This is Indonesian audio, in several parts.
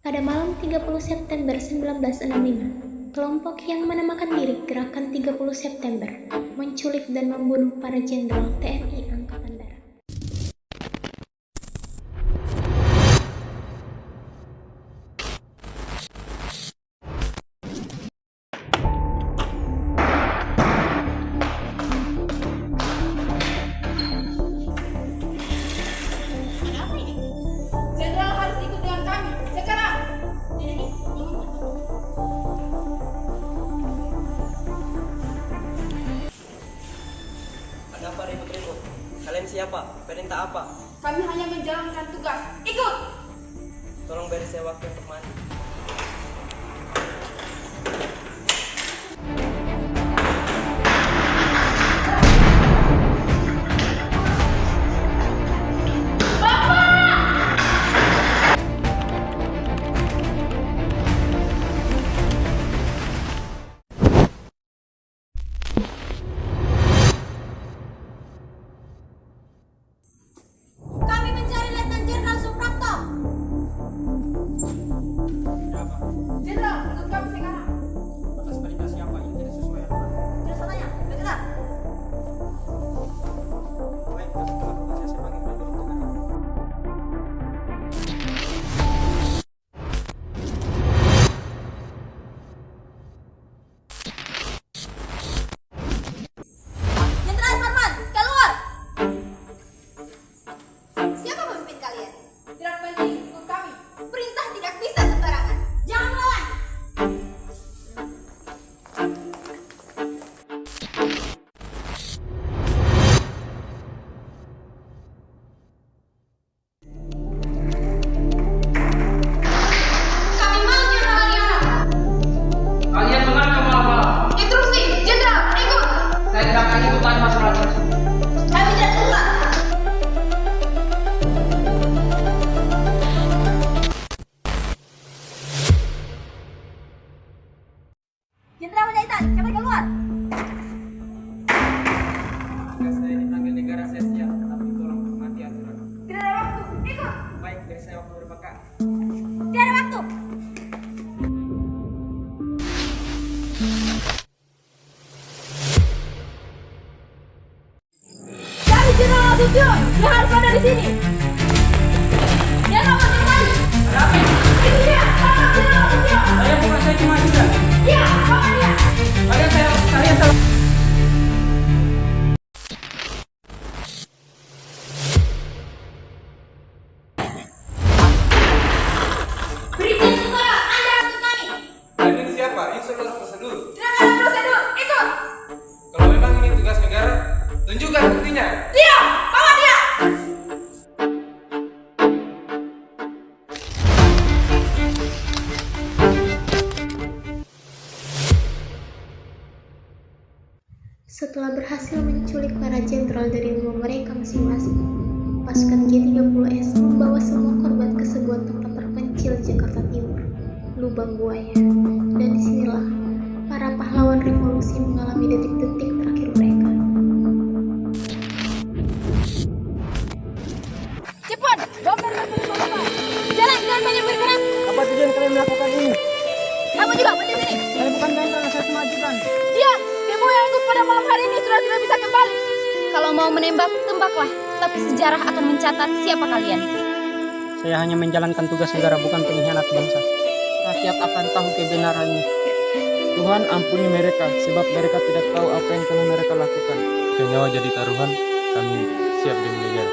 Pada malam 30 September 1965, kelompok yang menamakan diri Gerakan 30 September menculik dan membunuh para jenderal TNI Angkatan Darat. Jenderal harus ikut dengan kami sekarang. Ada apa ribut-ribut? Kalian siapa? Perintah apa? Kami hanya menjalankan tugas. Ikut. Tolong beri saya waktu untuk mandi. Kami mencari Letnan Jenderal Suprapto. Jenderal, ikut kami sekarang. Atas perintah siapa? Ini tidak sesuai aturan. Tidak salahnya. Bergerak. Baik, saya sebagai prajurit negara. Jenderal Sarman, keluar. Siapa pemimpin kalian? Tidak penting, ikut kami. Perintah tidak bisa sembarangan. Jangan melawan. Kami mau Jenderal Liana. Kalian mengancam apa? Instruksi, Jenderal, ikut. Saya tidak akan ikutan masalah tersebut. Kami tidak suka. Jenderal Panjaitan, cepat keluar. Jika saya dipanggil negara saya siap, tetapi tolong hormati aturan. Tidak ada waktu, ikut. Baik, beri saya waktu berbakar. Tidak ada waktu. Cari Jenderal Nasution, dia harus ada di sini. Jenderal Panjaitan. Itu dia, tangkap Jenderal Nasution. Saya bukan saya cuma juga. Iya, bawa dia. Kalian salah. Brigjen Tentara, Anda harus ikut kami. Kalian siapa? Ini sudah prosedur. Tidak ada prosedur, ikut. Kalau memang ini tugas negara, tunjukkan buktinya. Diam, bawa dia. Setelah berhasil menculik para jenderal dari rumah mereka masing-masing, pasukan G30S membawa semua korban ke sebuah tempat terpencil Jakarta Timur, Lubang Buaya. Dan disinilah para pahlawan revolusi mengalami detik-detik terakhir mereka. Cepat, dompet bergerak. Jalan, jangan banyak bergerak. Apa tujuan kalian melakukan ini? Kamu juga berdiri sini. Saya bukan jenderal, saya cuma ajudan. Diam, demo yang ikut pada malam hari ini sudah tidak bisa kembali. Kalau mau menembak, tembaklah. Tapi sejarah akan mencatat siapa kalian. Saya hanya menjalankan tugas negara, bukan pengkhianat bangsa. Rakyat akan tahu kebenarannya. Tuhan ampuni mereka, sebab mereka tidak tahu apa yang telah mereka lakukan. Jika nyawa jadi taruhan, kami siap demi negara.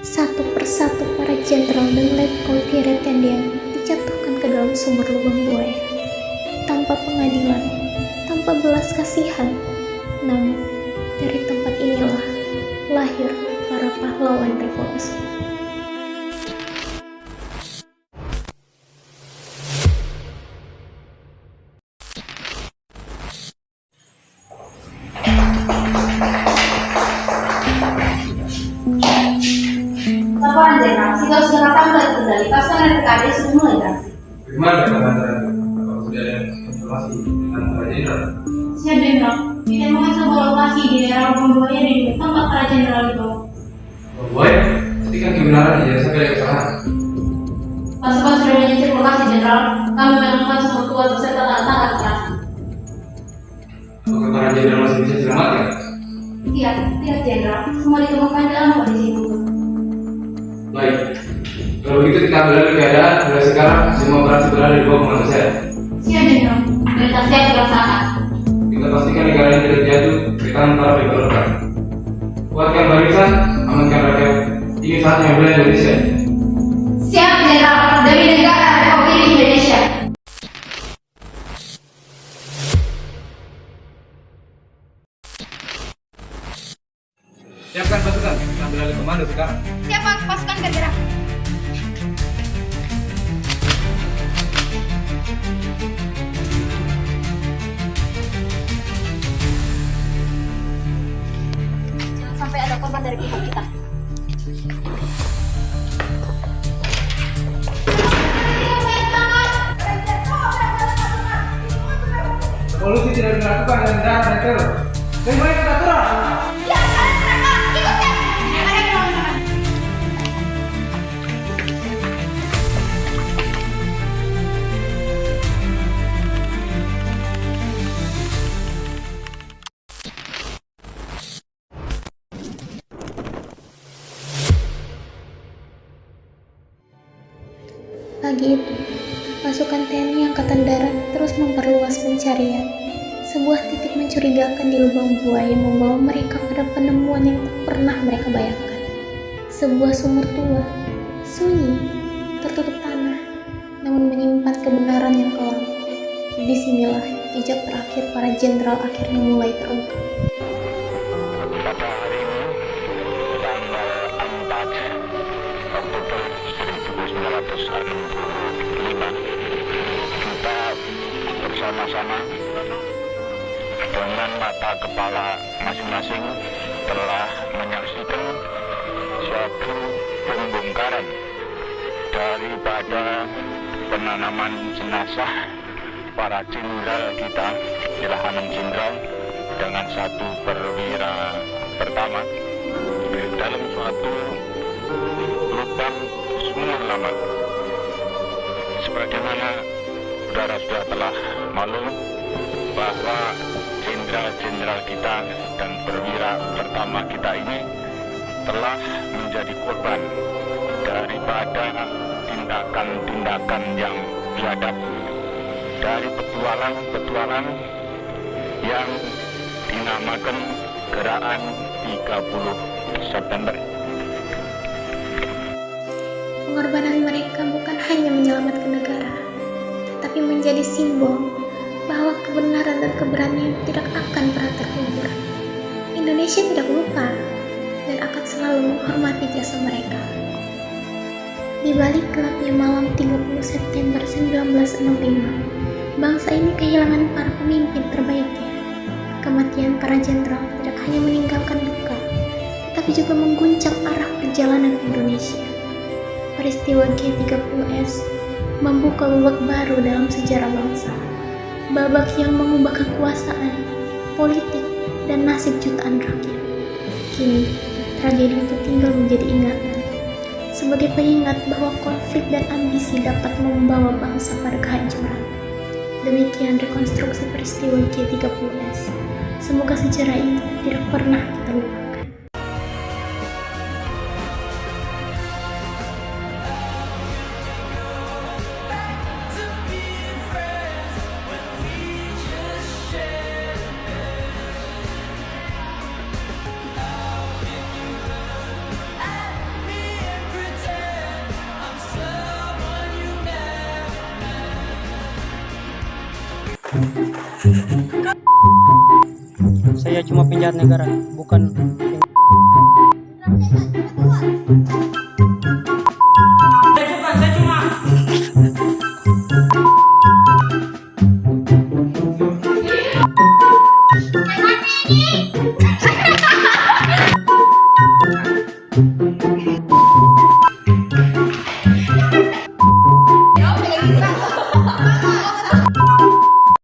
Satu persatu para jenderal dan letkol Pierre Tendian dijatuhkan ke dalam sumur lubang buaya. Tanpa pengadilan, tanpa belas kasihan, namun dari tempat inilah lahir para pahlawan revolusi. Laporan Jenderal, situasi Jakarta mulai terkendali pasca PKD sudah mulai beraksi. Bagaimana perkembangan? Apakah sudah ada informasi tentang para jenderal? Siap Jenderal, ditemukan sebuah lokasi di daerah Lubang Buaya di dekat tempat para jenderal dibawa. Boy, pastikan kebenaran ya sampai ada kesalahan. Pasukan sudah menyisir lokasi Jenderal, kami menemukan semua keluar beserta tanda-tanda kekerasan. Apakah para jenderal masih bisa diselamatkan? Siap Jenderal, semua ditemukan dalam kondisi utuh. Baik, kalau begitu kita ambil alih keadaan. Mulai sekarang semua berhasil berada di bawah komando saya. Siap Jenderal, perintah siap dilaksanakan. Kita pastikan negara ini tidak jatuh ke tangan para pemberontak. Kuatkan barisan, amankan rakyat. Ini saatnya bela Indonesia. Siap Jenderal, demi negara Republik Indonesia. Siapkan pasukan, kita ambil alih komando sekarang. Siap Pak, pasukan bergerak. Jangan sampai ada korban dari pihak kita. Revolusi tidak dilakukan dengan darah dan teror. Semuanya kita turun. Pagi itu, pasukan TNI Angkatan Darat terus memperluas pencarian. Sebuah titik mencurigakan di lubang buaya membawa mereka pada penemuan yang tak pernah mereka bayangkan. Sebuah sumur tua, sunyi, tertutup tanah, namun menyimpan kebenaran yang kelam. Disinilah jejak terakhir para jenderal akhirnya mulai terungkap. Pada hari ini, tanggal 4 Oktober 1965, kita bersama-sama dengan mata kepala masing-masing telah menyaksikan suatu pembongkaran daripada penanaman jenazah para jenderal kita, Ilahanum Jenderal dengan satu perwira pertama dalam suatu lubang sumur lama. Sebagaimana saudara sudah telah maklum bahwa jenderal-jenderal kita dan perwira pertama kita ini telah menjadi korban daripada tindakan-tindakan yang biadab, dari petualang-petualang yang dinamakan Gerakan 30 September. Pengorbanan mereka bukan hanya menyelamatkan negara, tetapi menjadi simbol bahwa kebenaran dan keberanian tidak akan pernah terkubur. Indonesia tidak lupa dan akan selalu menghormati jasa mereka. Di balik gelapnya malam 30 September 1965, bangsa ini kehilangan para pemimpin terbaiknya. Kematian para jenderal tidak hanya meninggalkan duka, tetapi juga mengguncang arah perjalanan Indonesia. Peristiwa G30S membuka babak baru dalam sejarah bangsa. Babak yang mengubah kekuasaan, politik, dan nasib jutaan rakyat. Kini, tragedi itu tinggal menjadi ingatan. Sebagai pengingat bahwa konflik dan ambisi dapat membawa bangsa pada kehancuran. Demikian rekonstruksi peristiwa G30S. Semoga sejarah ini tidak pernah kita lupakan. Saya cuma penjahat negara, bukan Yang mana ini?